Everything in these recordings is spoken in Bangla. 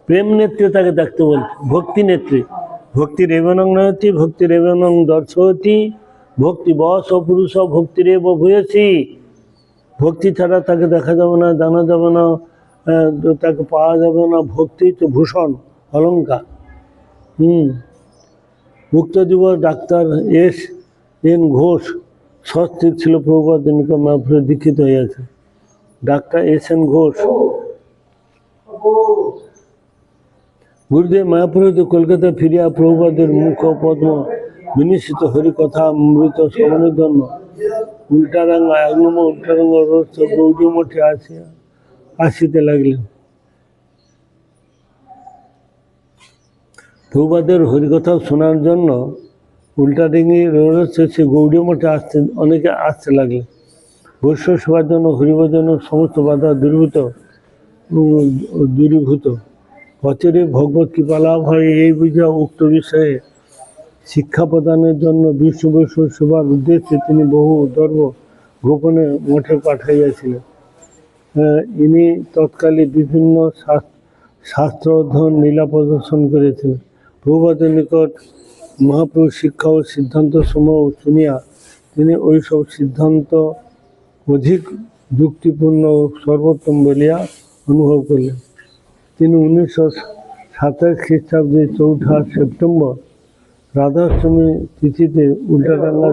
প্রেম নেত্রে তাকে দেখতে বলছে, ভক্তি নেত্রে। ভক্তিরেবনং নয়তি ভক্তিরেবনং দর্শয়তি ভক্তি বস পুরুষ ভক্তিরেব ভূয়সী। ভক্তি ছাড়া তাকে দেখা যাবে না, জানা যাবে না, তাকে পাওয়া যাবে না। ভক্তি তো ভূষণ, অলঙ্কার। মুক্ত দিবস ডাক্তার S.N. ঘোষ সস্ত্রীক ছিল প্রভুপাদ মায়াপুরে দীক্ষিত হয়েছে। Doctor S.N. ঘোষ গুরুদেব মায়াপুর হইতে কলকাতায় ফিরিয়া প্রভুপাদের মুখ পদ্ম বিনিশ্চিত হরিকথা অমৃত শ্রবণের জন্য উল্টারাঙ্গা 1 নম্বর উল্টারাঙ্গা রোড গৌরী মঠে আসিতে লাগলেন। প্রভুপাদের হরিকথা শোনার জন্য উল্টাডিঙ্গি রোড সে গৌরী মঠে অনেকে আসতে লাগলেন। বৈষ্ণব সেবার জন্য হরিভজনের সমস্ত বাধা দূরীভূত। অচিরে ভগবত কৃপা লাভ হয় এই বুঝা উক্ত বিষয়ে শিক্ষা প্রদানের জন্য বিশ্ব বৈষ্ণব সেবার উদ্দেশ্যে তিনি বহু দর্ভ গোপনে মঠে পাঠাইয়াছিলেন। ইনি তৎকালে বিভিন্ন শাস্ত্র অধ্যয়ন লীলা প্রদর্শন করেছিলেন। প্রভুপাদের নিকট মহাপ্রভুর শিক্ষা ও সিদ্ধান্ত সমূহ শুনিয়া তিনি ওইসব সিদ্ধান্ত অধিক যুক্তিপূর্ণ ও সর্বোত্তম বলিয়া অনুভব করলেন। তিনি 1927 খ্রিস্টাব্দে 4 সেপ্টেম্বর রাধাষ্টমী তিথিতে উল্টাডাঙ্গা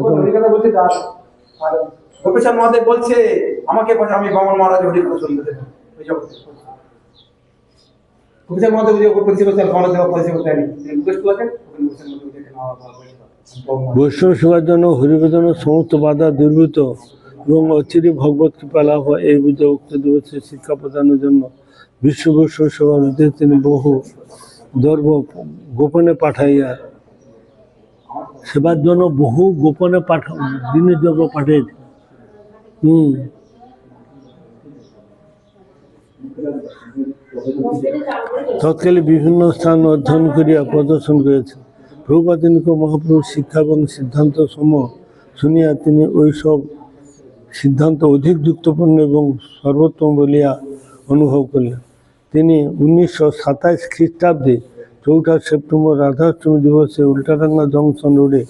বলছে আমাকে আমি বামন মহারাজ বৈষ্ণব সেবার জন্য হরিভজনের সমস্ত বাধা দূরীভূত এবং অচিরে ভগবত কৃপা লাভ হয় এই বুঝে উক্ত দিবসে শিক্ষা প্রদানের জন্য বিশ্ব বৈষ্ণব সেবার উদ্দেশ্যে তিনি বহু দর্ভ গোপনে পাঠাইয়া সেবার জন্য বহু গোপনে দিনের জন্য পাঠিয়েছে। তৎকালে বিভিন্ন স্থান অধ্যয়ন করিয়া প্রদর্শন করেছেন। প্রভুপাদ মহাপ্রভুর শিক্ষা এবং সিদ্ধান্ত সমূহ শুনিয়া তিনি ওইসব সিদ্ধান্ত অধিক যুক্তপূর্ণ এবং সর্বোত্তম বলিয়া অনুভব করলেন। তিনি 1927 খ্রিস্টাব্দে 4 সেপ্টেম্বর রাধাষ্টমী দিবসে উল্টাডাঙ্গা জংশন রোডে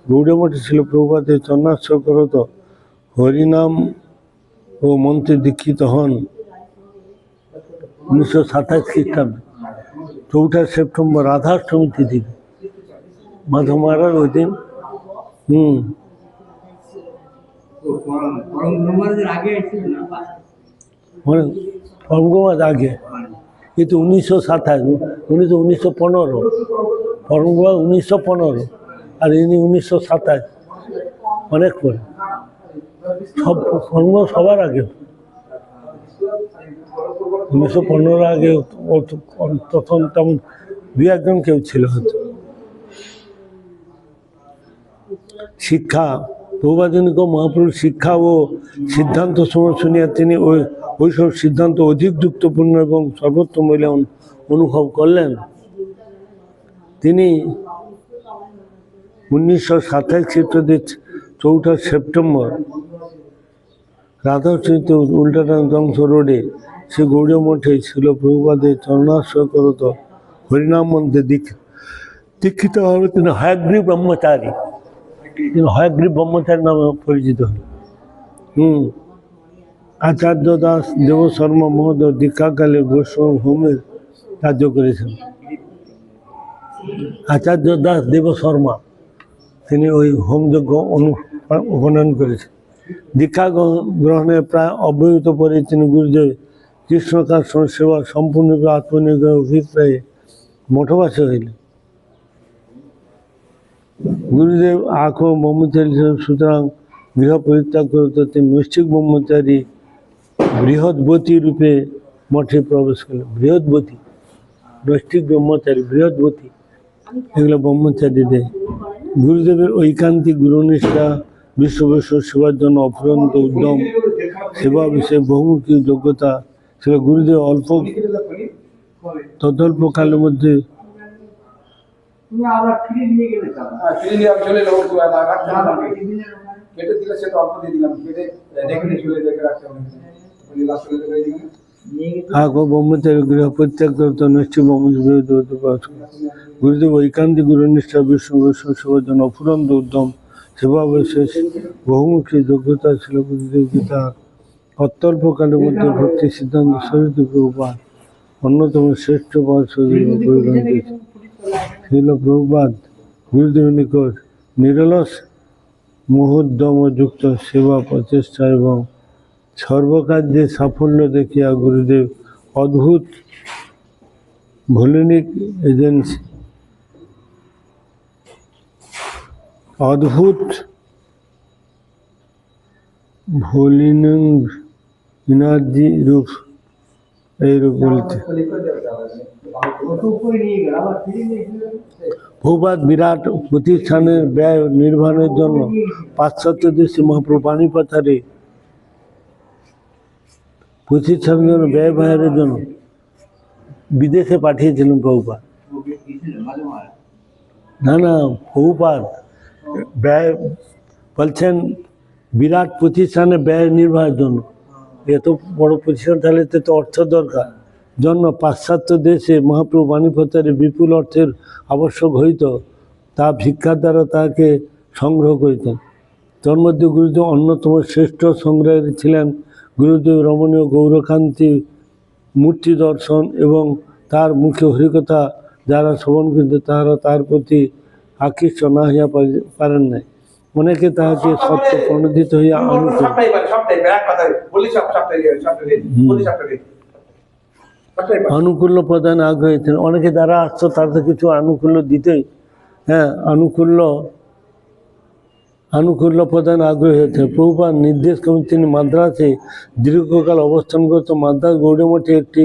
গৌড়ে মঠে ছিল প্রভুপাদের চরণাশ্রয় করত হরিনাম ও মন্ত্রে দীক্ষিত হন। 1927 খ্রিস্টাব্দে 4 সেপ্টেম্বর রাধাষ্টমী তিথিতে মাধব মহারাজ ওই দিন আগে কিন্তু 1927 1915 ফরমগোয়া 1915 আর ইনি 1927 অনেক পরে। সব ফরমগোয়া সবার আগে 1915 আগে তখন তেমন 2-1 কেউ ছিল হয়তো। শিক্ষা প্রভুপাদনিক মহাপ্রভুর শিক্ষা ও সিদ্ধান্ত সমূহ শুনিয়া তিনি ওইসব সিদ্ধান্ত অধিক যুক্তপূর্ণ এবং সর্বোত্তম বলে অনুভব করলেন। তিনি 1927 খ্রিস্টাব্দে 4 সেপ্টেম্বর রাধাষ্টমীতে উল্টাডাঙ্গা জংশন রোডে সে গৌড়ীয় মঠে ছিল প্রভুপাদের চরণাশ্রয় করত হরিনাম মন্ত্রে দীক্ষিত হবে। তিনি হয়গ্রীব ব্রহ্মচারী, হয়গ্রীব ব্রহ্মচারী নামে পরিচিত হন। আচার্য দাস দেব শর্মা মহোদয় দীক্ষাকালে বৈষ্ণব হোমের কার্য করেছেন। আচার্য দাস দেব শর্মা তিনি ওই হোমযজ্ঞ উপনয়ন করেছেন। দীক্ষা গ্রহণের প্রায় অব্যবহিত পরে তিনি গুরুদেব কৃষ্ণকার সেবা সম্পূর্ণ আত্মনিগ্রহ অভিপ্রায়ে মঠবাসী হইলেন। গুরুদেব আখো ব্রহ্মচারী ছিলেন, সুতরাং গৃহ পরিত্যাগ করতে তিনি নৈষ্ঠিক ব্রহ্মচারী বৃহৎবতী রূপে মঠে প্রবেশ করলেন। বৃহৎবতী, নৈষ্ঠিক ব্রহ্মচারী, বৃহৎবতী এগুলো ব্রহ্মচারীদের। গুরুদেবের ঐকান্তিক গুরুনিষ্ঠা, বিশ্ব বৈষ্ণব সেবার জন্য অফুরন্ত উদ্যম, সেবা বিষয়ে বহুমুখী যোগ্যতা ছিল। গুরুদেব তদল্প কালের মধ্যে আগো ব্রহ্মচারী গৃহ পরিত্যাগ করতে নিশ্চয় গুরুদেব ঐকান্তিক গুরুনিষ্ঠা বিষ্ণু বৈষ্ণব সেবার জন্য অফুরন্ত উদ্যম সেবা বিশেষ বহুমুখী যোগ্যতা ছিল গুরুদেবকে তার অত্যল্পকালের মধ্যে ভক্তি সিদ্ধান্ত সহিত প্রভুপাদ অন্যতম শ্রেষ্ঠ পার্শ্বদীয় ছিল প্রভুপাদ গুরুদেবের নিকট নিরলস মহোদ্যমযুক্ত সেবা প্রচেষ্টা এবং সর্বকার্যে সাফল্য দেখিয়া গুরুদেব অদ্ভুত ভোলিনিক এজেন্সি অদ্ভুত ভোলিনিং এনার্জি রূপ এই রূপ বলতে ভূপাত বিরাট প্রতিষ্ঠানের ব্যয় নির্বাহের জন্য পাশ্চাত্য দেশে মহাপ্রভু পানিপথারে প্রতিষ্ঠানের জন্য ব্যয় ব্যয়ের জন্য বিদেশে পাঠিয়েছিলেন প্রভুপাত। না না, প্রভুপাত ব্যয় বলছেন বিরাট প্রতিষ্ঠানে ব্যয় নির্বাহের জন্য, এত বড় প্রতিষ্ঠান তাহলে তো অর্থ দরকার জন্য পাশ্চাত্য দেশে মহাপ্রভু পানিপথারে বিপুল অর্থের আবশ্যক হইত, তা ভিক্ষার দ্বারা তাকে সংগ্রহ করিতেন। তোর মধ্যে গুরুদেব অন্যতম শ্রেষ্ঠ সংগ্রাহী ছিলেন গুরুদেব রমণীয় গৌরকান্তি মূর্তি দর্শন এবং তার মুখে হরিকথা যারা শ্রবণ করিত তাহারা তার প্রতি আকৃষ্ট না হইয়া পারেন নাই। অনেকে তাহাকে সত্য প্রণোদিত হইয়া আনুকূল্য প্রদানে আগ্রহী ছিলেন। অনেকে যারা আসতো তাদের কিছু আনুকূল্য দিতেই, হ্যাঁ, আনুকূল্য প্রদানে আগ্রহী হয়েছে। প্রভুপাদ নির্দেশ ক্রমে তিনি মাদ্রাসে দীর্ঘকাল অবস্থান করত। মাদ্রাস গৌড়ী মঠে একটি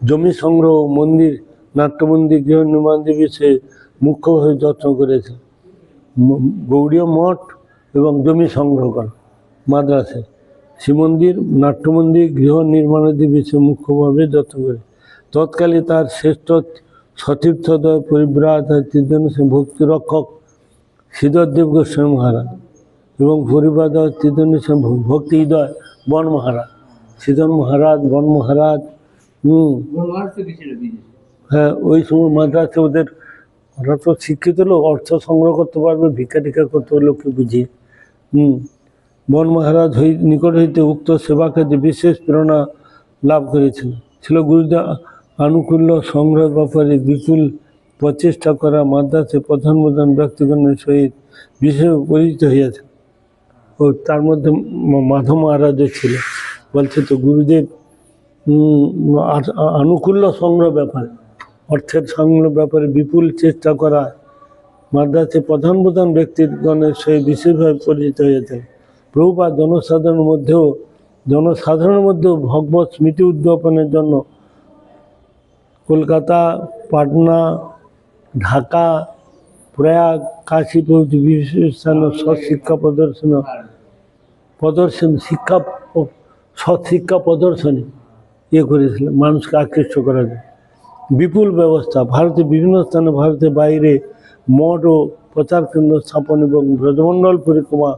জমি সংগ্রহ, মন্দির, নাট্যমন্দির, গৃহ নির্মাণ বিষয়ে মুখ্যভাবে যত্ন করেছে। গৌড়ীয় মঠ এবং জমি সংগ্রহ করা মাদ্রাসে, শ্রীমন্দির, নাট্যমন্দির, গৃহ নির্মাণাদি বিষয়ে মুখ্যভাবে যত্ন করে। তৎকালে তার শ্রেষ্ঠ সতীর্থদয় পরিব্রাত ভক্তিরক্ষক শ্রীধরদেব গোস্বামী মহারাজ এবং পরিব্রাত ভক্তি হৃদয় বন মহারাজ, শ্রীধর মহারাজ, বন মহারাজ। হ্যাঁ, ওই সময় মাদ্রাসে ওরা তো শিক্ষিত লোক, অর্থ সংগ্রহ করতে পারবে, ভিক্ষা টিক্ষা করতে পারবে লোককে বুঝিয়ে। বন মহারাজ নিকট হইতে উক্ত সেবা কাজে বিশেষ প্রেরণা লাভ করেছিল। ছিল গুরুদেব আনুকূল্য সংগ্রহের ব্যাপারে বিপুল প্রচেষ্টা করা মাদ্রাসে প্রধান ব্যক্তিগণের সহিত বিশেষ পরিচিত হইয়াছে। ও তার মধ্যে মাধব মহারাজও ছিল। বলছে তো গুরুদেব আনুকূল্য সংগ্রহ ব্যাপারে, অর্থের সংগ্রহ ব্যাপারে বিপুল চেষ্টা করা মাদ্রাসে প্রধান ব্যক্তিগণের সহিত বিশেষভাবে পরিচিত হয়েছে। প্রভুপাদ জনসাধারণের মধ্যেও ভগবত স্মৃতি উদ্যাপনের জন্য কলকাতা, পাটনা, ঢাকা, প্রয়াগ, কাশী প্রভৃতি বিভিন্ন স্থানে সৎশিক্ষা প্রদর্শনী করেছিলেন, মানুষকে আকৃষ্ট করার জন্য। বিপুল ব্যবস্থা, ভারতের বিভিন্ন স্থানে, ভারতের বাইরে মঠ ও প্রচার কেন্দ্র স্থাপন এবং ব্রজমণ্ডল পরিক্রমা,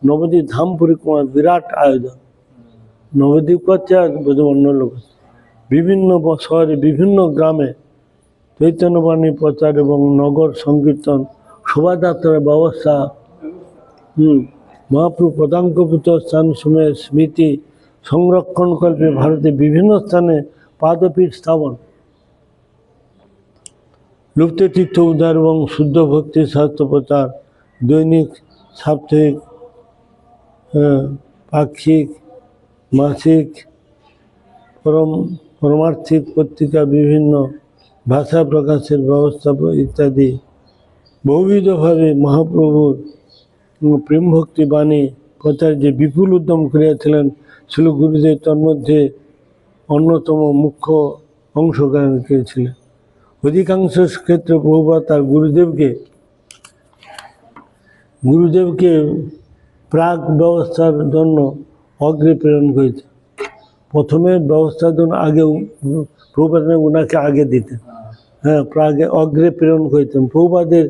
নবদ্বীপ ধাম পরিক্রমা বিরাট আয়োজন। নবদ্বীপ করছে আর ব্রজমণ্ডল করছে। বিভিন্ন শহরে, বিভিন্ন গ্রামে চৈতন্যবাণী প্রচার এবং নগর সংকীর্তন, শোভাযাত্রার ব্যবস্থা, মহাপ্রভু পদাঙ্কভূত স্থান সময়ের স্মৃতি সংরক্ষণকল্পে ভারতের বিভিন্ন স্থানে পাদপীঠ স্থাপন, লুপ্ত তীর্থ উদ্ধার এবং শুদ্ধ ভক্তি শাস্ত্র প্রচার, দৈনিক, সাপ্তাহিক, পাক্ষিক, মাসিক, পরমার্থিক পত্রিকা, বিভিন্ন ভাষা প্রকাশের ব্যবস্থা ইত্যাদি বহুবিধভাবে মহাপ্রভুর প্রেম ভক্তি বাণী প্রচার যে বিপুল উদ্যম করিয়াছিলেন ছিল গুরুদেব তন্মধ্যে অন্যতম মুখ্য অংশগ্রহণ করেছিলেন। অধিকাংশ ক্ষেত্রে প্রভুপাদ তার গুরুদেবকে প্রাক ব্যবস্থার জন্য অগ্রে প্রেরণ করেছে। প্রথমে ব্যবস্থার জন্য আগে প্রভুপাদ ওনাকে আগে দিতেন, হ্যাঁ, প্রাগে অগ্রে প্রেরণ করেছেন। প্রভুপাদের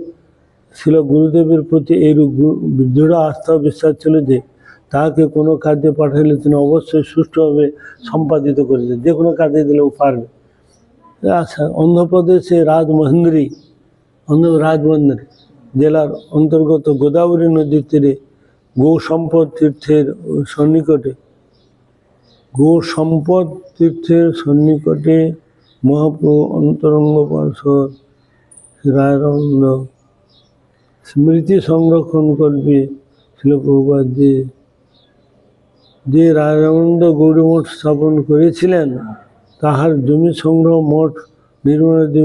ছিল গুরুদেবের প্রতি এইরূপ দৃঢ় আস্থা ও বিশ্বাস ছিল যে তাহাকে কোনো কাজে পাঠাইলে তিনি অবশ্যই সুষ্ঠুভাবে সম্পাদিত করেছেন, যে কোনো কাজে দিলেও পারবে। আচ্ছা, অন্ধ্রপ্রদেশে রাজমহেন্দ্রী জেলার অন্তর্গত গোদাবরী নদীর তীরে গোসম্পদ তীর্থের সন্নিকটে মহাপ্রভু অন্তরঙ্গ পার্শ্বদ রায়রানন্দ স্মৃতি সংরক্ষণ করবে ছিল প্রভুপাদ যে রায়রানন্দ গৌরমঠ স্থাপন করেছিলেন, তাহার জমি সংগ্রহ মঠ নির্মাণাদি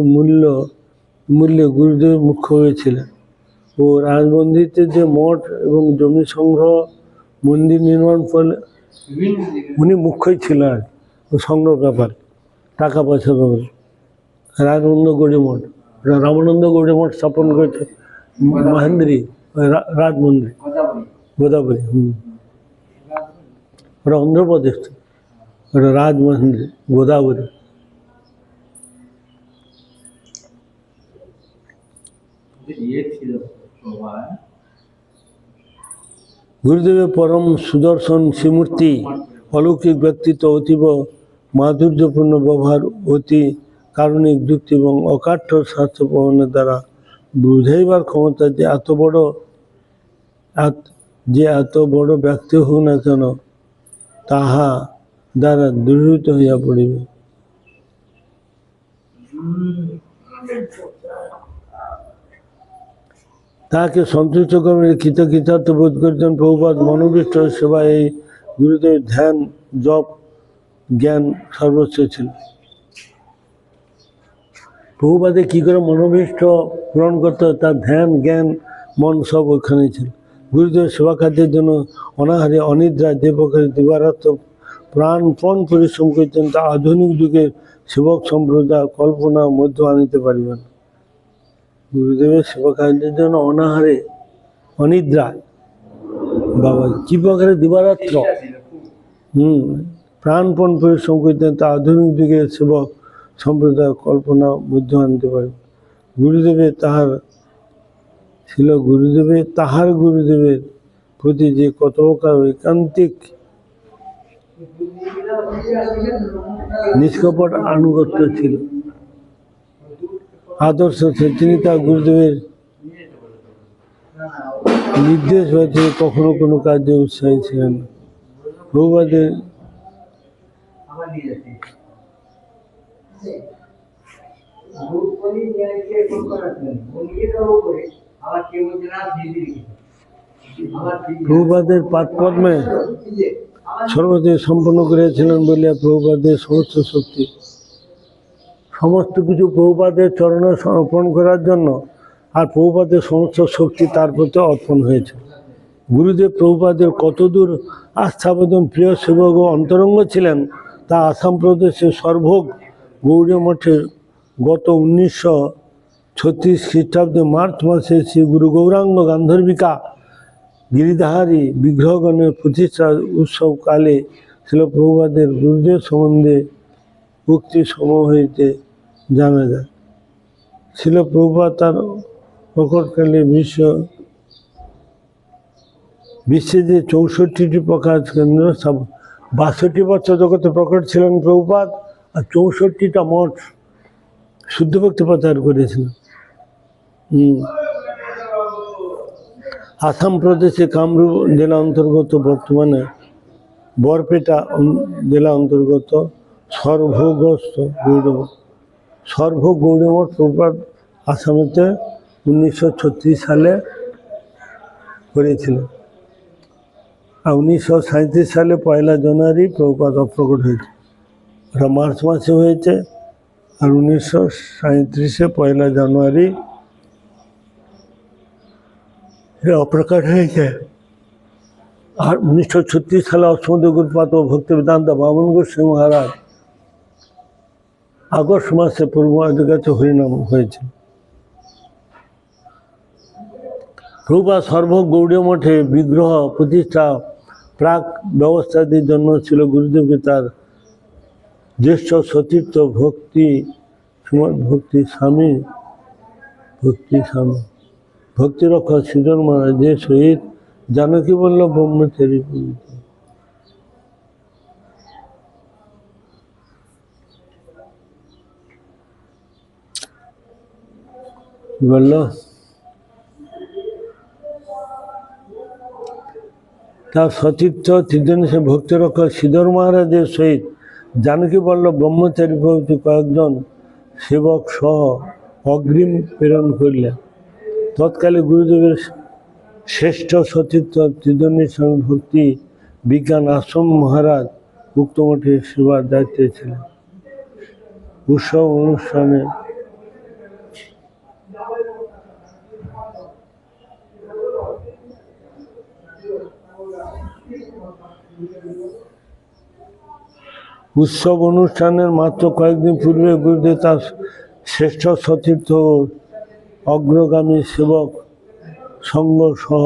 মূল্যে গুরুদেব মুখ্য হয়েছিলেন। ও রাজবন্দিতে যে মঠ এবং জমি সংগ্রহ মন্দির নির্মাণ ফলে উনি মুখ্যই ছিলেন আর কি, সংগ্রহ ব্যাপার, টাকা পয়সার ব্যাপারে। রামানন্দ গৌড়ী মঠ, রামানন্দ গৌড়ী মঠ স্থাপন করেছে মহেন্দ্রী রাজমন্দির গোদাবরী। ওটা অন্ধ্রপ্রদেশ, ওটা রাজমহেন্দ্রী গোদাবরী। গুরুদেবের পরম সুদর্শন শ্রীমূর্তি, অলৌকিক ব্যক্তিত্ব, অতীব মাধুর্যপূর্ণ ব্যবহার, অতি কারণিক যুক্তি এবং অকাঠ্য শাস্ত্র প্রমাণের দ্বারা বুঝাইবার ক্ষমতা যে এত বড় ব্যক্তি হোক না কেন, তাহা দ্বারা দৃঢ়িত হইয়া পড়িবে। তাহাকে সন্তুষ্ট করবে কৃতকৃতার্থ বোধ করেছেন প্রভুপাদ। মনোবিষ্ট সেবা এই গুরুদেবের ধ্যান, জপ, জ্ঞান সর্বস্ব ছিল। প্রভুপাদে কী করে মনোবিষ্ট পূরণ করতে হয়, তার ধ্যান, জ্ঞান, মন সব ওখানে ছিল। গুরুদেবের সেবা কার্যের জন্য অনাহারে অনিদ্রা যে প্রকারে দিবারাত্র প্রাণপণ পরিশ্রম করতেন, তা আধুনিক যুগের সেবক সম্প্রদায় কল্পনা মধ্য আনিতে পারিবেন। গুরুদেবের সেবা কার্যের জন্য অনাহারে অনিদ্রা, বাবা কি প্রকারে দিবারাত্র প্রাণপণ পরিশ্রম করতেন, তা আধুনিক যুগের সেবক সম্প্রদায় কল্পনা মধ্য আনতে পারে। গুরুদেবের গুরুদেবের প্রতি যে কত প্রকার ঐকান্তিক নিষ্কপট আনুগত্য ছিল, আদর্শ ছিল। তিনি তার গুরুদেবের নির্দেশ হয়েছে কখনো কোনো কাজে উৎসাহী ছিলেন। প্রভুপাদের পাদপদ্মে সর্বদা সম্পন্ন করিয়াছিলেন বলিয়া প্রভুপাদের সমস্ত শক্তি, সমস্ত কিছু প্রভুপাদের চরণে সমর্পণ করার জন্য, আর প্রভুপাদের সমস্ত শক্তি তার প্রতি অর্পণ হয়েছে। গুরুদেব প্রভুপাদের কতদূর আস্থাবোধন প্রিয় সেবক ও অন্তরঙ্গ ছিলেন, তা আসাম প্রদেশের সর্বভোগ গৌড়ীয় মঠের গত 1936 খ্রিস্টাব্দে মার্চ মাসে শ্রী গুরু গৌরাঙ্গ গান্ধর্বিকা গিরিধারী বিগ্রহগণের প্রতিষ্ঠা উৎসবকালে ছিল প্রভুপাদের গুরুদেব সম্বন্ধে উক্তি সমূহ হইতে জানা যায়। ছিল প্রভুপাদ তার প্রকটকালে বিশ্বে যে 64টি প্রকাশ কেন্দ্র, 62 বছর জগতে প্রকট ছিলেন প্রভুপাদ, আর 64টা মঠ শুদ্ধ ভক্তি প্রচার করেছিলেন। আসাম প্রদেশে কামরূপ জেলা অন্তর্গত, বর্তমানে বরপেটা জেলা অন্তর্গত সর্বভোগস্থ গৌড়মঠ প্রভুপাদ আসামেতে 1936 সালে করেছিলেন। আর 1937 সালে 1 জানুয়ারি প্রভুপাদ প্রকট হয়েছে। ওটা মার্চ মাসে হয়েছে, আর 1937-এ 1 জানুয়ারি অপ্রকট হয়েছে। আর 1936 সালে অষ্টমদ গুরুপাদ ও ভক্তি বেদান্ত বামন গোস্বামী মহারাজ আগস্ট মাসে প্রভুপাদের কাছে হরিনাম হয়েছে। প্রভুপাদ সর্বভোগ গৌড়ীয় মঠে বিগ্রহ প্রতিষ্ঠা প্রাক ব্যবস্থাদির জন্য ছিল গুরুদেবকে তার জ্যেষ্ঠ সতীর্থ ভক্তিরক্ষক সৃজন মহারাজের সহিত জানকী বলল ব্রহ্মচারী পূজিত। কি বলল? তার সতীর্থ ত্রিদণ্ডী ভক্তি রক্ষক শ্রীধর মহারাজের সহিত জানকী বল্লভ ব্রহ্মচারী প্রভৃতি কয়েকজন সেবক সহ অগ্রিম প্রেরণ করিলেন। তৎকালে গুরুদেবের শ্রেষ্ঠ সতীর্থ ত্রিদণ্ডী স্বামী ভক্তি বিজ্ঞান আশ্রম মহারাজ উক্ত মঠের সেবার দায়িত্বে ছিলেন। উৎসব অনুষ্ঠানে অনুষ্ঠানের মাত্র কয়েকদিন পূর্বে গুরুদেব তার শ্রেষ্ঠ সতীর্থ ও অগ্রগামী সেবক সঙ্গ সহ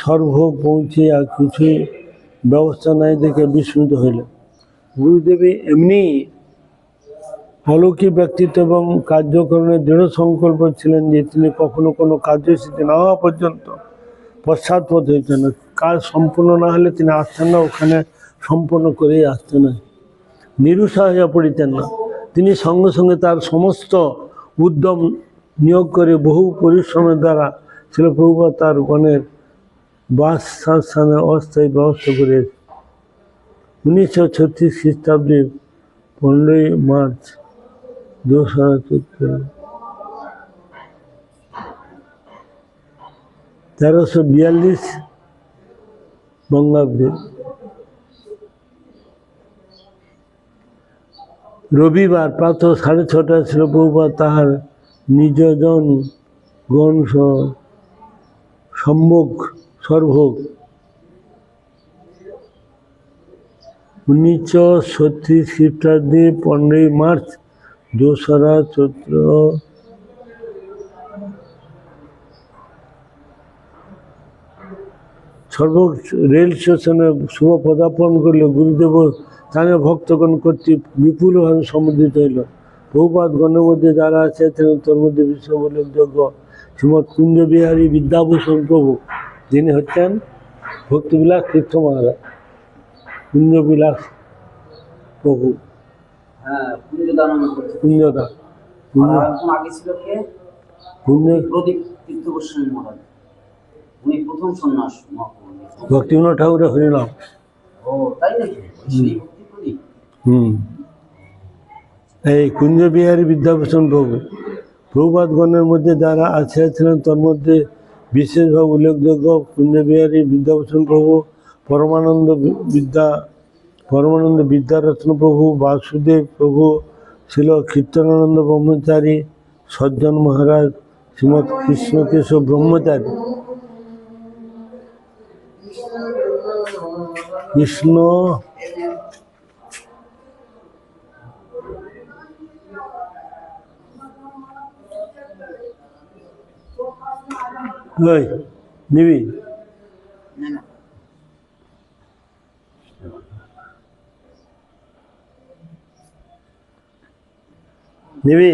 সর্বভোগ পৌঁছিয়া কিছুই ব্যবস্থা নাই দেখে বিস্মিত হইলেন। গুরুদেবী এমনি অলৌকিক ব্যক্তিত্ব এবং কার্যকরণের দৃঢ় সংকল্প ছিলেন যে তিনি কখনো কোনো কার্যসূচি না হওয়া পর্যন্ত পশ্চাৎপদ হইতেন না। কাজ সম্পূর্ণ না হলে তিনি আসতেন না, ওখানে সম্পন্ন করেই আসতেন না, নিরুৎসাহ হয়ে পড়িতেন না। তিনি সঙ্গে সঙ্গে তার সমস্ত উদ্যম নিয়োগ করে বহু পরিশ্রমের দ্বারা ছিল প্রভুপাদ তার গণের বাসস্থানে অস্থায়ী ব্যবস্থা করে 1936 খ্রিস্টাব্দের 15ই মার্চ 1342 বঙ্গাব্দে রবিবার প্রাতঃ 6:30 ছিল প্রভুপাদ তাহার নিজজন গণ সম্ভোগ সর্বভোগ 1936 খ্রিস্টাব্দে 15ই মার্চ 2রা চৈত্র সর্বভোগ রেল স্টেশনে শুভ পদার্পণ করলে গুরুদেব স্থানীয় ভক্তগণ কর্তৃক বিপুলভাবে সম্বোধিত হইল। প্রভুপাদ গণের মধ্যে যারা আছে তোর মধ্যে বিশ্ব উল্লেখযোগ্য শ্রীমৎ কুঞ্জবিহারী বিদ্যাভূষণ প্রভু, যিনি হচ্ছেন ভক্তিবিলাস তীর্থ মহারাজ। কুঞ্জবিলাস প্রভু, কুঞ্জদা ভক্তিবিনোদ ঠাকুরের হরিনাম। এই কুঞ্জবিহারী বিদ্যাভূষণ প্রভু প্রভুপাদ গণের মধ্যে যারা ছিলেন তোর মধ্যে বিশেষভাবে উল্লেখযোগ্য কুঞ্জবিহারী বিদ্যাভূষণ প্রভু, পরমানন্দ বিদ্যারত্ন প্রভু, বাসুদেব প্রভু ছিল কীর্তনানন্দ ব্রহ্মচারী, সজ্জন মহারাজ, শ্রীমৎ কৃষ্ণকেশব ব্রহ্মচারী, কৃষ্ণ নিবি নিবি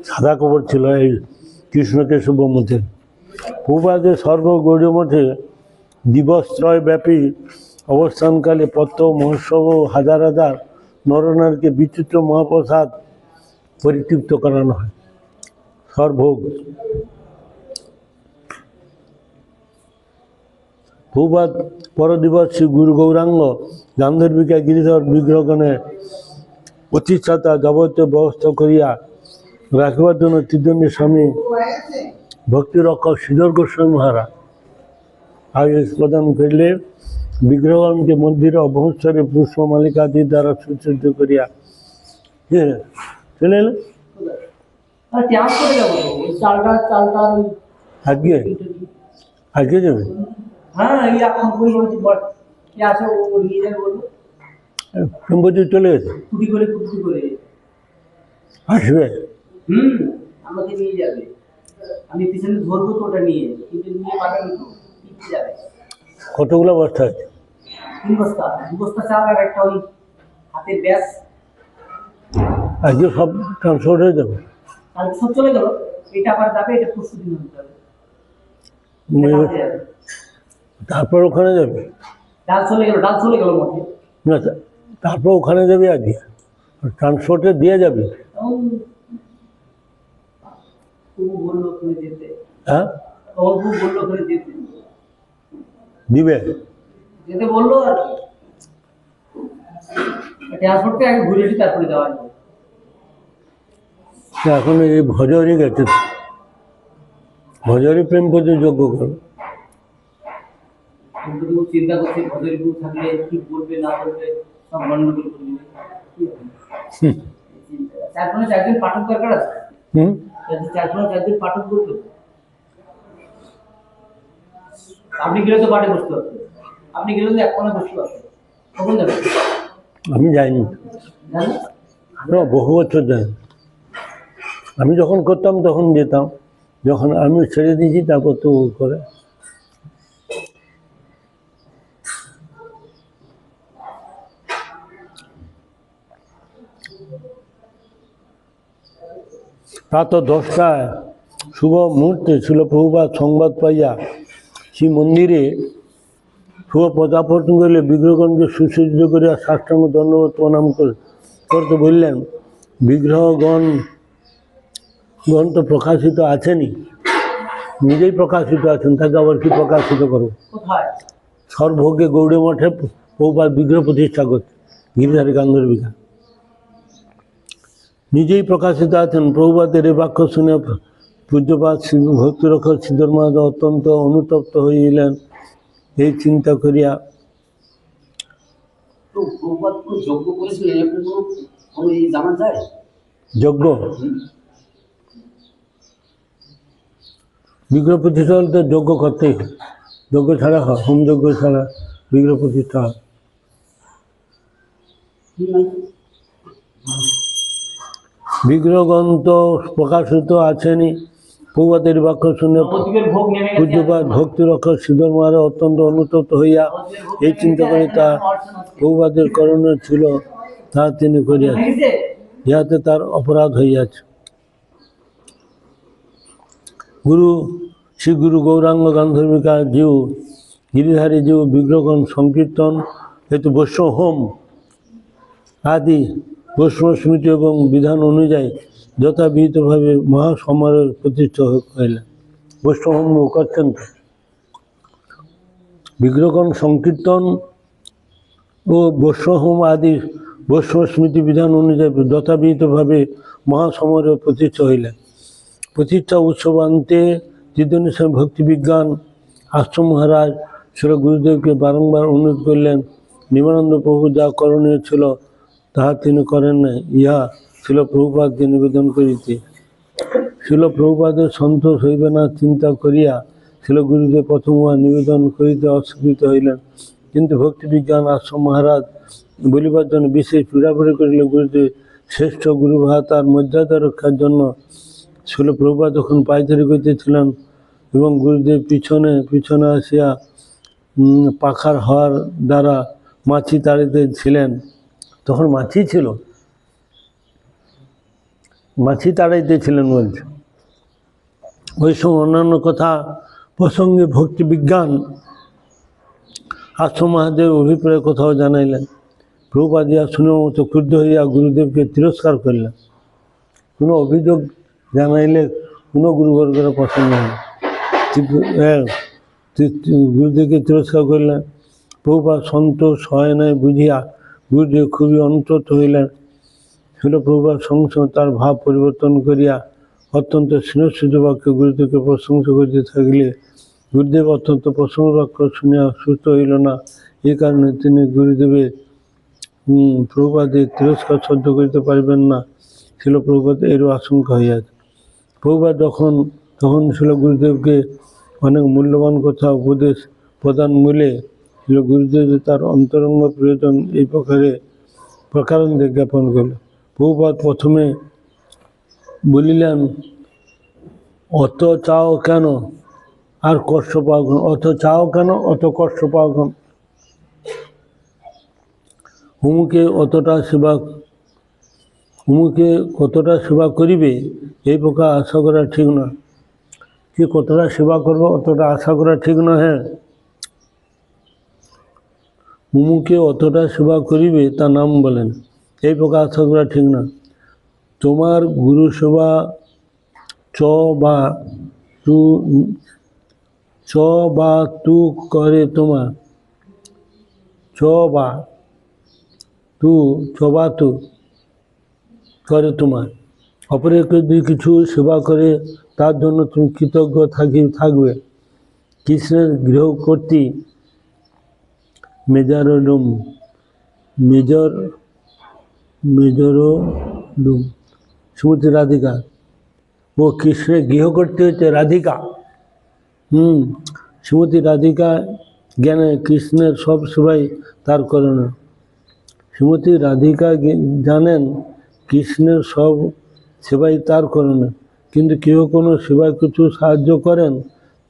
সাদা কবর ছিল এই কৃষ্ণকেশব ব্রহ্মচারী। প্রভুপাদের সর্বগৌড়ীয় মঠে দিবসত্রয় ব্যাপী অবস্থানকালে পত্র মহোৎসব ও হাজার হাজার নরনারীকে বিচিত্র মহাপ্রসাদ পরিতৃপ্ত করানো হয়। সর্বভোগ প্রভুপাদ পরদিবস শ্রী গুরু গৌরাঙ্গ গান্ধর্বিকা গিরিধর বিগ্রহগণে প্রতিষ্ঠাতা যাবতীয় ব্যবস্থা করিয়া রাখিবার জন্য ত্রিদণ্ডী স্বামী ভক্তিরক্ষক শ্রীধর গোস্বামী মহারাজ আদেশ প্রদান করিলে বিগ্রহগণকে মন্দিরে অভ্যন্তরে পুষ্প মালিকাদি দ্বারা সুসজ্জিত করিয়া চলে এলো। আজকে আজকে যাবে চলে গেছে আসবে আমাকে নিয়ে যাবে, আমি পিছনে ধরবো তো ওটা নিয়ে, কিন্তু নিয়ে পাবেন তো কি যাবে। কতগুলো বস্তা আছে? 3 বস্তা, 2 বস্তা চাল আর একটা ওই হাতের ব্যাস। আজকে সব ট্রান্সপোর্ট হয়ে যাবে? কালকে সব চলে গেল, এটা আবার যাবে, এটা পরশু দিন হতে হবে। তারপর ওখানে যাবে? ডাল চলে গেল মধ্যে। না, তারপর ওখানে যাবে আজকে, ট্রান্সপোর্টে দিয়ে যাবে? বললো ওখানে যেতে, হ্যাঁ, বললো ওখানে যেতে, দিবে যেতে বললো আর কি। ট্রান্সপোর্টে আগে ঘুরে এসে তারপরে যাওয়া যাবে। এখন এই ভজরি গেছে, ভজরি প্রেম করতে যোগ্য করো। কিন্তু চিন্তা করছে ভজরি গ্রুপ থাকলে কি বলবে না বলবে, সব গন্ডগোল করে দিবে। 4-5 পাঠক দরকার আছে। 4-5 পাঠক বলতো, আপনি গেলে তো পাঠে বসতে পারতেন, আপনি গেলে তো এক কোণে বসতে পারতেন। কখন যাবেন? আমি যাইনি, জানেন বহু বছর যাইনি। আমি যখন করতাম তখন যেতাম, যখন আমি ছেড়ে দিয়েছি তারপর তো ও করে। প্রাত 10টায় শুভ মুহূর্তে ছিল প্রভুপাদ সংবাদ পাইয়া শ্রী মন্দিরে শুভ পদার্পণ করলে বিগ্রহগণকে সুসজ্জিত করিয়া সাষ্টাঙ্গ দণ্ডবত প্রণাম করতে বললেন, বিগ্রহগণ তো প্রকাশিত আছেনই, নিজেই প্রকাশিত আছেন, তাকে আবার কি প্রকাশিত করবো? কোথায়? সর্বভোগে গৌড়ে মঠে প্রভুপাদ বিগ্রহ প্রতিষ্ঠা করতে, গিরিধারী গান্ধর্বিকা নিজেই প্রকাশিত আছেন। প্রভুপাদের এ বাক্য শুনে পূজ্যপাদ ভক্তিরক্ষক শ্রীধর মহারাজ অত্যন্ত অনুতপ্ত হইলেন। এই চিন্তা করিয়া তো প্রভুপাদ কোনো যজ্ঞ করেছিলেন, এরকম কোনো জানা যায়? যজ্ঞ বিগ্রহ প্রতিষ্ঠা হলে তো যজ্ঞ করতেই হয়, যজ্ঞ ছাড়া হয়, হোম যজ্ঞ ছাড়া বিগ্রহ প্রতিষ্ঠা হয়। বিগ্রহগণ তো প্রকাশিত আছেনই। প্রভুপাদের বাক্য শুনে পূজ্যপাদ ভক্তিরক্ষক শ্রীধর মহারাজ অত্যন্ত অনুতপ্ত হইয়া এই চিন্তা করে তা প্রভুপাদের করণীয় ছিল তা তিনি করিয়াছেন, ইহাতে তার অপরাধ হইয়াছে। শ্রী গুরু গৌরাঙ্গ গান্ধর্বিকা জিউ গিরিধারী জিউ বিগ্রহগণ সংকীর্তন হেতু বৈষ্ণব হোম আদি বৈষ্ণব স্মৃতি এবং বিধান অনুযায়ী যথাবিহিতভাবে মহাসমারোহ প্রতিষ্ঠা হইলেন। বৈষ্ণব হোম করছেন তো, বিগ্রহগণ সংকীর্তন ও বৈষ্ণব হোম আদি বৈষ্ণব স্মৃতি বিধান অনুযায়ী যথাবিহিতভাবে মহাসমারোহ প্রতিষ্ঠা হইলেন। প্রতিষ্ঠা উৎসবান্তে চিদনী স্বামী ভক্তিবিজ্ঞান আশ্রম মহারাজ শ্রী গুরুদেবকে বারংবার অনুরোধ করলেন। নিমানন্দ প্রভু যা করণীয় ছিল তাহা তিনি করেন নাই, ইহা ছিল প্রভুপাদকে নিবেদন করিতে। ছিল প্রভুপাদের সন্তোষ হইবে না চিন্তা করিয়া ছিল গুরুদেব প্রথমবার নিবেদন করিতে অস্বীকৃত হইলেন। কিন্তু ভক্তিবিজ্ঞান আশ্রম মহারাজ বলিবার জন্য বিশেষ পীড়াপড়ি করিলে গুরুদেব শ্রেষ্ঠ গুরুভাতার মর্যাদা রক্ষার জন্য ছিল প্রভুপাদ যখন পায়চারি করিতেছিলেন এবং গুরুদেব পিছনে আসিয়া পাখার হওয়ার দ্বারা মাছি তাড়িতে ছিলেন, তখন মাছি ছিল, মাছি তাড়াইতেছিলেন বলছে। ওই সময় অন্যান্য কথা প্রসঙ্গে ভক্তিবিজ্ঞান আশ্রম মহাদেব অভিপ্রায় কোথাও জানাইলেন। প্রভুপাদ ইহা শুনে মতো ক্রুদ্ধ হইয়া গুরুদেবকে তিরস্কার করিলেন। কোনো অভিযোগ জানাইলে কোনো গুরুবর্গের পছন্দ হয়, গুরুদেবকে তিরস্কার করিলেন। প্রভুপাদ সন্তোষ হয় নাই বুঝিয়া গুরুদেব খুবই অনুতপ্ত হইলেন। ছিল প্রভুপাদ সঙ্গে সঙ্গে তার ভাব পরিবর্তন করিয়া অত্যন্ত স্নেহসূচ বাক্যে গুরুদেবকে প্রশংসা করিতে থাকিলে গুরুদেব অত্যন্ত প্রশংসা বাক্য শুনিয়া সুস্থ হইল না। এই কারণে তিনি গুরুদেবের প্রভুপাদের তিরস্কার সহ্য করিতে পারিবেন না। ছিল প্রভুপাদ এরও আশঙ্কা হইয়াছে। প্রভুপাদ তখন ছিল গুরুদেবকে অনেক মূল্যবান কথা উপদেশ প্রদান মূলে ছিল গুরুদেব তার অন্তরঙ্গ প্রয়োজন এই প্রকারান্তে জ্ঞাপন করল। প্রভুপাদ প্রথমে বলিলেন, অত চাও কেন আর কষ্ট পাও কেন? অত চাও কেন, অত কষ্ট পাও কেন? হুমুকে কতটা সেবা করিবে এই প্রকার আশা করা ঠিক না। কি কতটা সেবা করবো অতটা আশা করা ঠিক নহে। হুমুকে অতটা সেবা করিবে তার নাম বলেন, এই প্রকার আশা করা ঠিক না। তোমার গুরু সেবা চ বা তু করে তোমার, চ বা তু করে তোমার। অপরকে যদি কিছু সেবা করে তার জন্য তুমি কৃতজ্ঞ থাকবে। কৃষ্ণের গৃহকর্ত্রী মেজরডম শ্রীমতী রাধিকা, ও কৃষ্ণের গৃহকর্ত্রী হচ্ছে রাধিকা। শ্রীমতী রাধিকা জ্ঞানে কৃষ্ণের সব সেবাই তার করে না। শ্রীমতী রাধিকা জানেন কৃষ্ণের সব সেবাই তার করে না, কিন্তু কেউ কোনো সেবায় কিছু সাহায্য করেন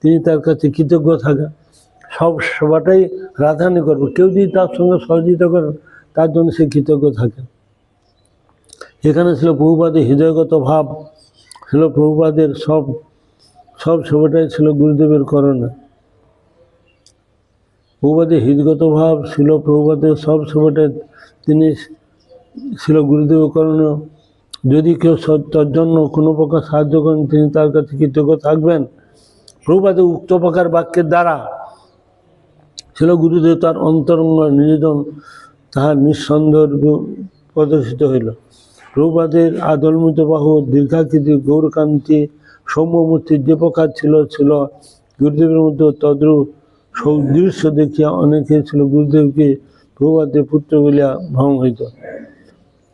তিনি তার কাছে কৃতজ্ঞ থাকেন। সব সেবাটাই রাধানি করবে, কেউ যদি তার সঙ্গে সহযোগিতা করেন তার জন্য সে কৃতজ্ঞ থাকেন। এখানে ছিল প্রভুপাদের হৃদয়গত ভাব, ছিল প্রভুপাদের সব সেবাটাই ছিল গুরুদেবের করণে। প্রভুপাদের হৃদয়গত ভাব ছিল প্রভুপাদের সব সেবাটাই তিনি ছিল গুরুদেবের করণীয়। যদি কেউ তার জন্য কোনো প্রকার সাহায্য করেন তিনি তার কাছে কৃতজ্ঞ থাকবেন। প্রভুপাদের উক্ত প্রকার বাক্যের দ্বারা ছিল গুরুদেব তার অন্তরঙ্গ নিবেদন তাহার নিঃসন্দেহ প্রদর্শিত হইল। প্রভুপাদের আদলমিত বাহু দীর্ঘাকৃতি গৌরকান্তি সৌম্যমূর্তির যে প্রকার ছিল গুরুদেবের মধ্যে তদ্রূপ সদৃশ্য দেখিয়া অনেকে ছিল গুরুদেবকে প্রভুপাদের পুত্র বলিয়া ভ্রম হইত।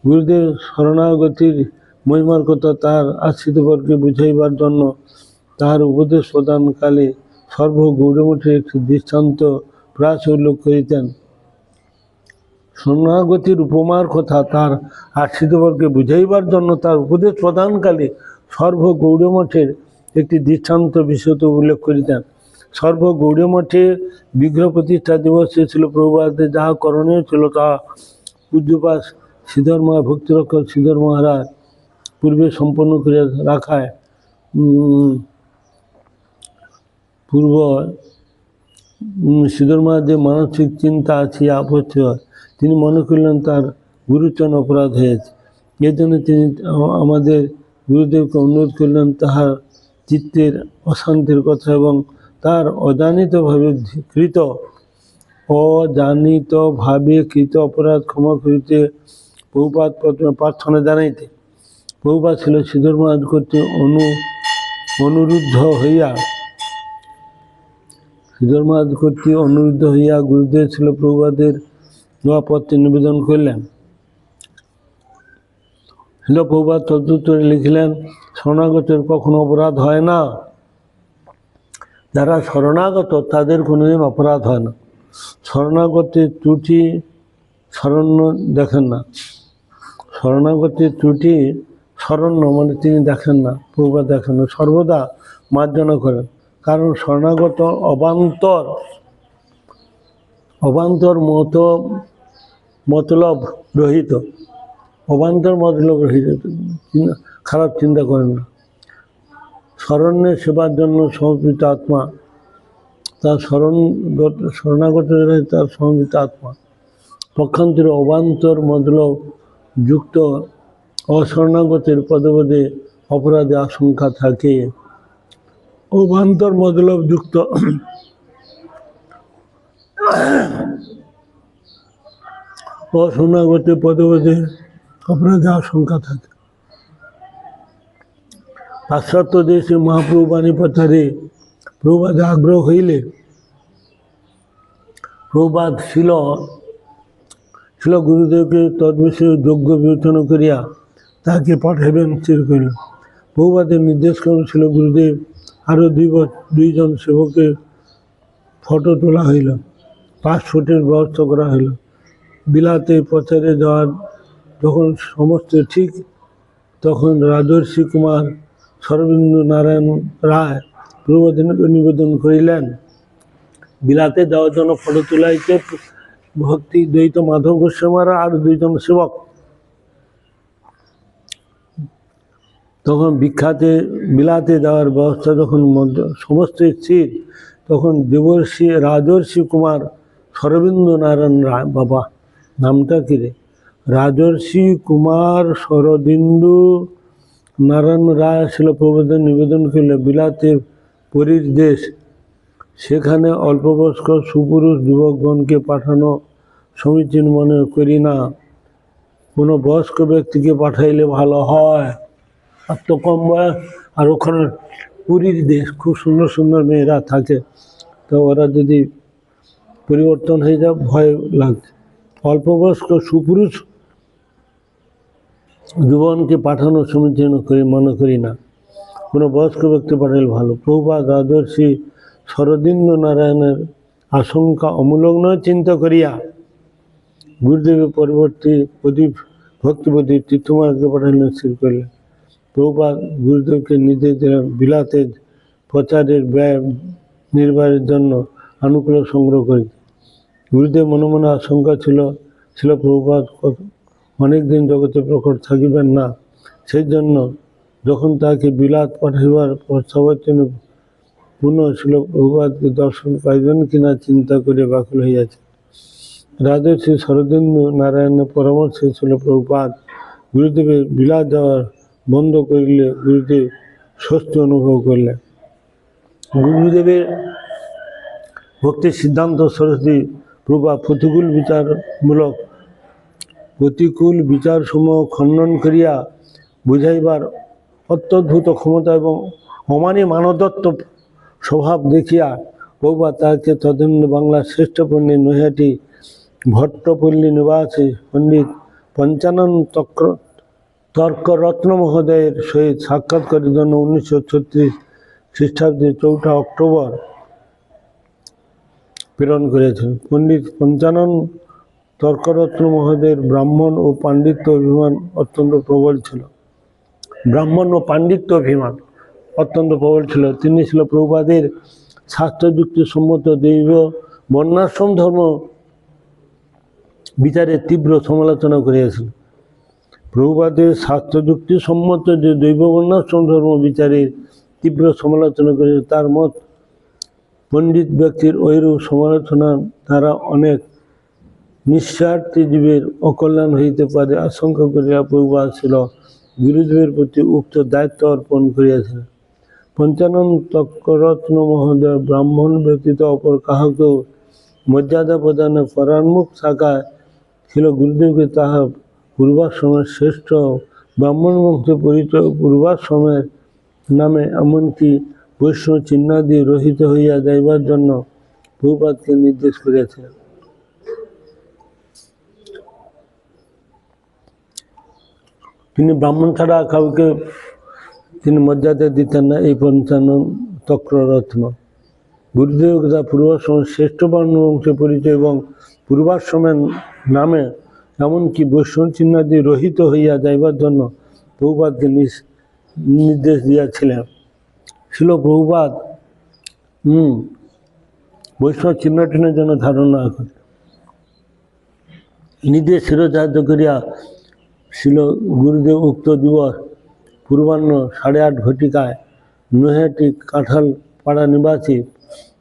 গুরুদেব শরণাগতির মহিমার কথা তাহার আশ্রিতবর্গকে বুঝাইবার জন্য তাহার উপদেশ প্রদানকালে সর্বগৌরমঠের একটি দৃষ্টান্ত প্রাস উল্লেখ করিতেন। শরণাগতির উপমার কথা তার আশ্রিতবর্গকে বুঝাইবার জন্য তার উপদেশ প্রদানকালে সর্বগৌরমঠের একটি দৃষ্টান্ত বিশেষত উল্লেখ করিতেন। সর্বগৌরমঠের বিগ্রহ প্রতিষ্ঠা দিবসে ছিল প্রভুপাদের যাহা করণীয় ছিল তাহা পূজ্যপাদ শ্রীধর ভক্তিরক্ষক শ্রীধর মহারাজ পূর্বে সম্পন্ন করে রাখায় শ্রীধর মহারাজের মানসিক চিন্তা আছে আপত্তি হয়, তিনি মনে করলেন তার গুরুচরণ অপরাধ হয়েছে। এই জন্য তিনি আমাদের গুরুদেবকে অনুরোধ করলেন তাহার চিত্তের অশান্তির কথা এবং তার অজানিতভাবে কৃত অপরাধ ক্ষমা করিতে প্রভুপাদ প্রার্থনা জানাইতে। প্রভুপাদ ছিল শ্রীধর মহারাজ কর্তৃক অনুরুদ্ধ হইয়া গুরুদেব ছিল প্রভুপাদের পত্রে নিবেদন করলেন। প্রভুপাদ তদুত্তরে লিখিলেন, শরণাগতের কখনো অপরাধ হয় না। যারা শরণাগত তাদের কোনোদিন অপরাধ হয় না। শরণাগতের ত্রুটি শরণ্য দেখেন না। শরণাগতের ত্রুটি শরণ্য মানে তিনি দেখেন না, প্রভুপাদ দেখেন না, সর্বদা মার্জনা করেন। কারণ শরণাগত অবান্তর মতলব রহিত, খারাপ চিন্তা করেন না। শরণ্যের সেবার জন্য সমর্পিত আত্মা, তার শরণাগত তার সমর্পিত আত্মা। পক্ষান্তরে অবান্তর মতলব যুক্ত অশরণাগতের পদে অপরাধে আশঙ্কা থাকে। অবান্তর মতলব যুক্ত অশরণাগতের পদে অপরাধে আশঙ্কা থাকে। পাশ্চাত্য দেশে মহাপ্রভু বাণী প্রচারে প্রভুপাদে আগ্রহ হইলে প্রভুপাদ ছিল গুরুদেবকে তদ্বিষয়ে যোগ্য বিবেচনা করিয়া তাহাকে পাঠাইবেন স্থির করিল। প্রভুপাদের নির্দেশ করেছিল গুরুদেব আরও দুইজন সেবকের ফটো তোলা হইল, পাসপোর্টের ব্যবস্থা করা হইল। বিলাতে প্রচারে যাওয়ার যখন সমস্ত ঠিক তখন রাজর্ষি কুমার শরদিন্দু নারায়ণ রায় প্রবোধনকে নিবেদন করিলেন বিলাতে যাওয়ার জন্য ফটো তোলাইতে ভক্তি দ্বৈত মাধব গোস্বামীরা আর দুইজন সেবক। তখন বিখ্যাতে বিলাতে যাওয়ার ব্যবস্থা যখন সমস্ত স্থির, তখন দেবর্ষি রাজর্ষি কুমার শরদিন্দু নারায়ণ রায়, বাবা নামটা কি রে, রাজর্ষি কুমার শরদিন্দু নারায়ণ রায় ছিল প্রবোধন নিবেদন করলে বিলাতে পুরীর দেশ, সেখানে অল্পবয়স্ক সুপুরুষ যুবকগণকে পাঠানো সমীচীন মনে করি না, কোনো বয়স্ক ব্যক্তিকে পাঠাইলে ভালো হয়। আর তো কম বয়স, আর ওখানে পুরীর দেশ, খুব সুন্দর সুন্দর মেয়েরা থাকে, তো ওরা যদি পরিবর্তন হয়ে যায় ভয় লাগছে। অল্পবয়স্ক সুপুরুষ যুবককে পাঠানো সমীচীন করে মনে করি না, কোনো বয়স্ক ব্যক্তি পাঠাইলে ভালো। প্রভুপাদ রাজর্ষি শরদিন্দু নারায়ণের আশঙ্কা অমূলক নয় চিন্তা করিয়া গুরুদেবের পরবর্তী ভক্তিপতি তীর্থমার্গকে পাঠাইলেন স্থির করলেন। প্রভুপাদ গুরুদেবকে নির্দেশ দিলেন বিলাতে প্রচারের ব্যয় নির্বাহের জন্য আনুকূল্য সংগ্রহ করিতে। গুরুদেব মনে মনে আশঙ্কা ছিল প্রভুপাদ অনেকদিন জগতে প্রকট থাকিবেন না, সেই জন্য যখন তাকে বিলাত পাঠাইবার প্রস্তাবের জন্য পুনঃ ছিল প্রভুপাদকে দর্শন পাইবেন কিনা চিন্তা করে ব্যাকুল হইয়াছে। রাজর্ষি শরদিন্দু নারায়ণের পরামর্শে ছিল প্রভুপাদ গুরুদেবের বিলাত যাওয়ার বন্ধ করিলে গুরুদেব স্বস্তি অনুভব করলেন। গুরুদেবের ভক্তির সিদ্ধান্ত সরস্বতী প্রভুপাদ প্রতিকূল বিচারসমূহ খণ্ডন করিয়া বুঝাইবার অত্যদ্ভুত ক্ষমতা এবং অমানি মানদত্ত স্বভাব দেখিয়া প্রভুপাদ তাহাকে তদন্ত বাংলার শ্রেষ্ঠ পণ্ডিত নৈহাটি ভট্টপল্লী নিবাসী পণ্ডিত পঞ্চানন তর্করত্ন মহোদয়ের সহিত সাক্ষাৎকারের জন্য 1936 খ্রিস্টাব্দে 4 অক্টোবর প্রেরণ করেছেন। পণ্ডিত পঞ্চানন তর্করত্ন মহোদয়ের ব্রাহ্মণ ও পাণ্ডিত্য অভিমান অত্যন্ত প্রবল ছিল। তিনি ছিল প্রভুপাদের শাস্ত্রযুক্তি সম্মত দৈব বর্ণাশ্রম ধর্ম বিচারের তীব্র সমালোচনা করিয়াছেন। প্রভুপাদের শাস্ত্রযুক্তি সম্মত যে দৈব বর্ণাশ্রম ধর্ম বিচারের তীব্র সমালোচনা করিয়াছেন, তার মত পণ্ডিত ব্যক্তির ঐরূপ সমালোচনা দ্বারা অনেক নিঃস্বার্থী জীবের অকল্যাণ হইতে পারে আশঙ্কা করিয়া প্রভুপাদ ছিল গুরুদেবের প্রতি উক্ত দায়িত্ব অর্পণ করিয়াছিলেন। পঞ্চানন তর্করত্ন মহোদয় ব্রাহ্মণ ব্যতীত অপর কাহাকেও মর্যাদা প্রদানে পরান্মুখ থাকায় ছিল গুরুদেবকে তাহা পূর্বাশ্রমের শ্রেষ্ঠ ব্রাহ্মণ বংশে পরিচয় পূর্বাশ্রমের নামে এমনকি বৈষ্ণব চিহ্নাদি রহিত হইয়া যাইবার জন্য প্রভুপাদকে নির্দেশ করিয়াছিলেন। তিনি ব্রাহ্মণ ছাড়া কাউকে তিনি মর্যাদা দিতেন না। এই পঞ্চানন তর্করত্ন গুরুদেব তার পূর্বাশ্রমের শ্রেষ্ঠ বর্ণবংশে পরিচয় এবং পূর্বাশ্রমের নামে এমনকি বৈষ্ণব চিহ্নাদি রহিত হইয়া যাইবার জন্য প্রভুপাদকে নির্দেশ দিয়াছিলেন। ছিল প্রভুপাদ বৈষ্ণব চিহ্নটিনের জন্য ধারণা করে নির্দেশ শিরোধার্য করিয়া ছিল গুরুদেব উক্ত দিবস পূর্বাহ্ন 8:30 ঘটিকায় নৈহাটি কাঁঠাল পাড়া নিবাসী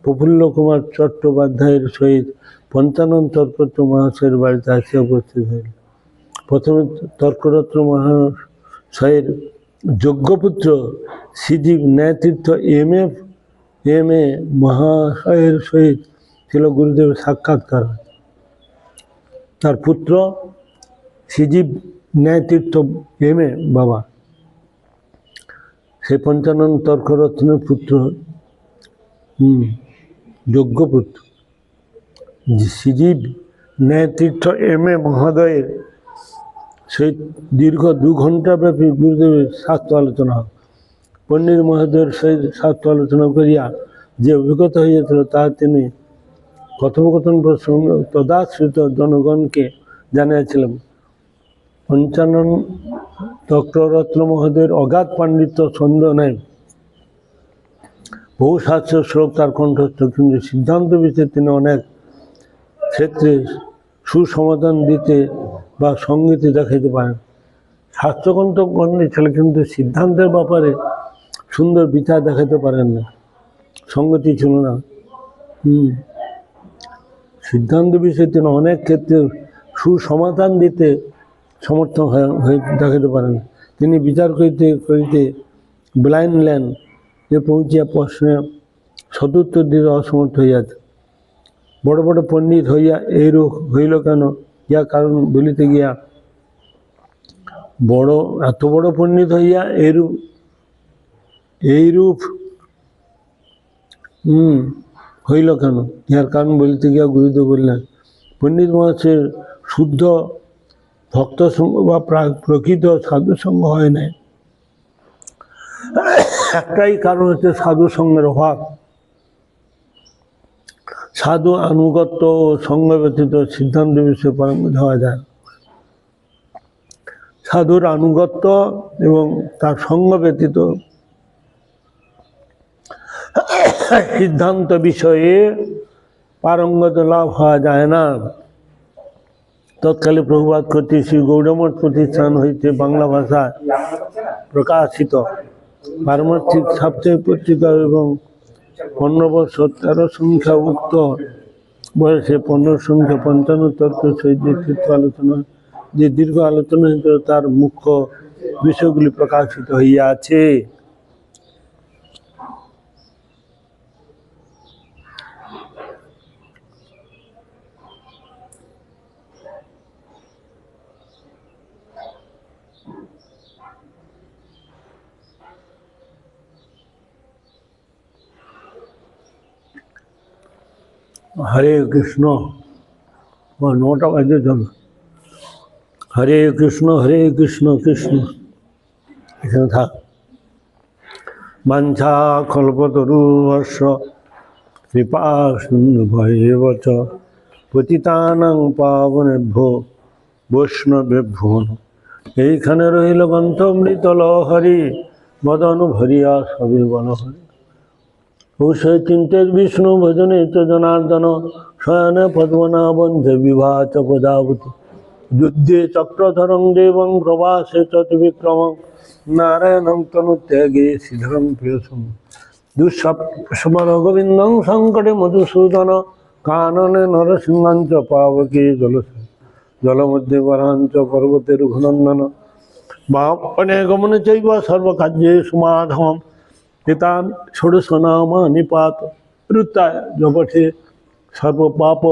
প্রফুল্ল কুমার চট্টোপাধ্যায়ের সহিত পঞ্চানন তর্করত্ন মহাশয়ের বাড়িতে আসিয়া উপস্থিত হইল। প্রথমে তর্করত্ন মহাশয়ের যোগ্যপুত্র শ্রীজীব ন্যায়তীর্থ এম.এ. মহাশয়ের সহিত ছিল গুরুদেবের সাক্ষাৎকার। তার পুত্র শ্রীজীব ন্যায়তীর্থ এম.এ. বাবা, সেই পঞ্চানন তর্করত্নের পুত্র, যোগ্যপুত্র শ্রীজীব ন্যায়তীর্থ এম.এ. মহোদয়ের সহিত দীর্ঘ 2 ঘণ্টা ব্যাপী গুরুদেবের শাস্ত্র আলোচনা হয়। পণ্ডিত মহোদয়ের সহিত শাস্ত্র আলোচনা করিয়া যে অভিজ্ঞতা হইয়াছিল তাহা তিনি কথোপকথন প্রসঙ্গে তদাশ্রিত জনগণকে জানিয়েছিলেন। পঞ্চানন চক্ররত্ন মহোদয়ের অগাধ পাণ্ডিত্য সন্দেহ নেই। বহু শাস্ত্র শ্লোক তার কণ্ঠস্থ, কিন্তু সিদ্ধান্ত বিষয়ে তিনি অনেক ক্ষেত্রে সুসমাধান দিতে বা সঙ্গীতে দেখাইতে পারেন। শাস্ত্রগ্রন্থ গণ্যে ছিল, কিন্তু সিদ্ধান্তের ব্যাপারে সুন্দর বিচার দেখাতে পারেন না, সঙ্গতি ছিল না। সিদ্ধান্ত বিষয়ে তিনি অনেক ক্ষেত্রে সুসমাধান দিতে সমর্থ হয়ে দেখাতে পারেন। তিনি বিচার করিতে করিতে ব্লাইন্ড ল্যান্ড যে পৌঁছিয়া প্রশ্নের সদুত্তর দিতে অসমর্থ হইয়াছে। বড় বড় পণ্ডিত হইয়া এইরূপ হইল কেন, ইয়া কারণ বলিতে গিয়া এত বড় পণ্ডিত হইয়া এইরূপ হইল কেন, ইহার কারণ বলিতে গিয়া গুরুদেব বললেন, পণ্ডিত মহাশয়ের শুদ্ধ ভক্ত সঙ্গ বা প্রকৃত সাধু সঙ্গ হয় নাই। একটাই কারণ হচ্ছে সাধু সঙ্গের অভাব। সাধু আনুগত্য ও সঙ্গ ব্যতীত সিদ্ধান্ত বিষয়ে পরামর্শ দেওয়া যায়। সাধুর আনুগত্য এবং তার সঙ্গ ব্যতীত সিদ্ধান্ত বিষয়ে পারঙ্গত লাভ হওয়া যায় না। তৎকালে প্রভুপাদ কর্তৃক শ্রী গৌড়মঠ প্রতিষ্ঠান হইতে বাংলা ভাষায় প্রকাশিত পারমার্থিক সাপ্তাহিক পত্রিকা এবং 15 বর্ষ 13 সংখ্যা উক্ত বয়সে 15 সংখ্যা 55 তর্ক সহিত যে দীর্ঘ আলোচনা হয়েছিল তার মুখ্য বিষয়গুলি প্রকাশিত হইয়াছে। হরে কৃষ্ণ, 9টা বাজে চলো। হরে কৃষ্ণ কৃষ্ণ এখানে থাক। বাঞ্ছা কল্পতরুবর্ষ কৃপা সিন্ধু ভৈব চ পতিতানাং পাবনেভ্যো বৈষ্ণবেভ্যো নমঃ। এইখানে রহিল গ্রন্থমৃত লহরি, মদন ভরিয়া সবে বল হরি। অবশ্যই চিন্তে বিষ্ণু ভজনে চ জনার্দন, শয়নে পদ্মনাভঞ্চ বিভাচ পদাবতী, যুদ্ধে চক্রধরং দেবং প্রবাসে চ বিক্রমং, নারায়ণং তনুত্যাগে শ্রীধরং প্রিয়সম। দুঃস্বপ্ন গোবিন্দং সংকটে মধুসূদন, কাননে নরসিংহাঞ্চ পাবকে জলমধ্যে বরাঞ্চ পর্বতে রঘুনন্দন, বাপনে গমনে চৈব সর্বকার্যেষু মাধবম, এতান ষোড়শ নামানি পাত ঋতায় জপঠে সর্বপাপ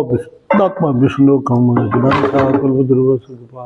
বিষ্ণু কাম।